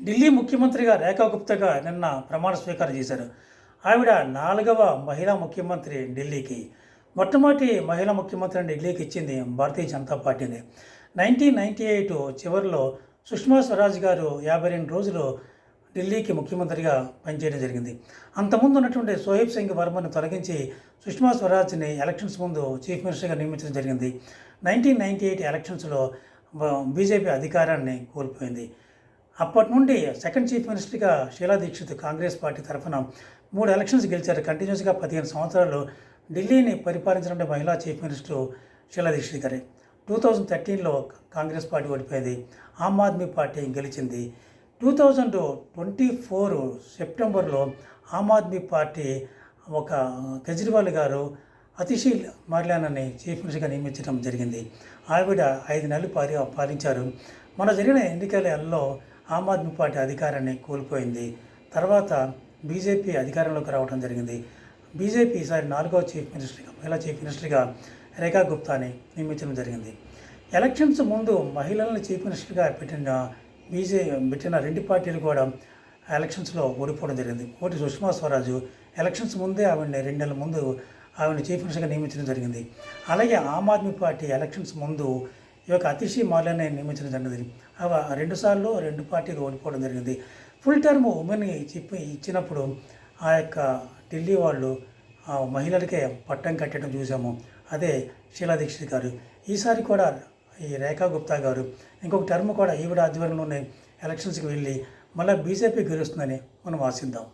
ఢిల్లీ ముఖ్యమంత్రిగా రేఖా గుప్తాగా నిన్న ప్రమాణ స్వీకారం చేశారు. ఆవిడ 4వ మహిళా ముఖ్యమంత్రి ఢిల్లీకి. మొట్టమొదటి మహిళా ముఖ్యమంత్రిని ఢిల్లీకి ఇచ్చింది భారతీయ జనతా పార్టీని. 1998 చివరిలో సుష్మా స్వరాజ్ గారు 52 రోజులు ఢిల్లీకి ముఖ్యమంత్రిగా పనిచేయడం జరిగింది. అంతకుముందు ఉన్నటువంటి సోహెబ్ సింగ్ వర్మను తొలగించి సుష్మా స్వరాజ్ని ఎలక్షన్స్ ముందు చీఫ్ మినిస్టర్గా నియమించడం జరిగింది. 1998 ఎలక్షన్స్లో బీజేపీ అధికారాన్ని కోల్పోయింది. అప్పటి నుండి సెకండ్ చీఫ్ మినిస్టర్గా షీలా దీక్షిత్ కాంగ్రెస్ పార్టీ తరఫున 3 ఎలక్షన్స్ గెలిచారు. కంటిన్యూస్గా 15 సంవత్సరాలు ఢిల్లీని పరిపాలించిన మహిళా చీఫ్ మినిస్టర్ షీలా దీక్షిత్ గారే. 2013లో కాంగ్రెస్ పార్టీ ఓడిపోయింది, ఆమ్ ఆద్మీ పార్టీ గెలిచింది. 2024 సెప్టెంబర్లో ఆమ్ ఆద్మీ పార్టీ ఒక కేజ్రీవాల్ గారు అతిషి మార్లానని చీఫ్ మినిస్టర్గా నియమించడం జరిగింది. ఆవిడ 5 నెలలు పాలించారు. మన జరిగిన ఎన్నికలలో ఆమ్ ఆద్మీ పార్టీ అధికారాన్ని కోల్పోయింది. తర్వాత బీజేపీ అధికారంలోకి రావడం జరిగింది. బీజేపీ ఈసారి 4వ చీఫ్ మినిస్టర్గా మహిళా చీఫ్ మినిస్టర్గా రేఖా గుప్తాని నియమించడం జరిగింది. ఎలక్షన్స్ ముందు మహిళలను చీఫ్ మినిస్టర్గా పెట్టిన 2 పార్టీలు కూడా ఎలక్షన్స్లో ఓడిపోవడం జరిగింది. ఒకటి సుష్మా స్వరాజ్, ఎలక్షన్స్ ముందే ఆవిడని 2 నెలల ముందు ఆవిడని చీఫ్ మినిస్టర్గా నియమించడం జరిగింది. అలాగే ఆమ్ ఆద్మీ పార్టీ ఎలక్షన్స్ ముందు ఈ యొక్క అతిషి మార్లాని నియమించడం జరిగింది. అవి 2 సార్లు 2 పార్టీలు ఓడిపోవడం జరిగింది. ఫుల్ టర్మ్ ఉమెన్ ఇచ్చినప్పుడు ఆ యొక్క ఢిల్లీ వాళ్ళు మహిళలకే పట్టం కట్టడం చూసాము. అదే షీలా దీక్షిత్ గారు. ఈసారి కూడా ఈ రేఖా గుప్తా గారు ఇంకొక టర్మ్ కూడా ఈవిడ ఆధ్వర్యంలోనే ఎలక్షన్స్కి వెళ్ళి మళ్ళీ బీజేపీ గెలుస్తుందని మనం ఆశిద్దాం.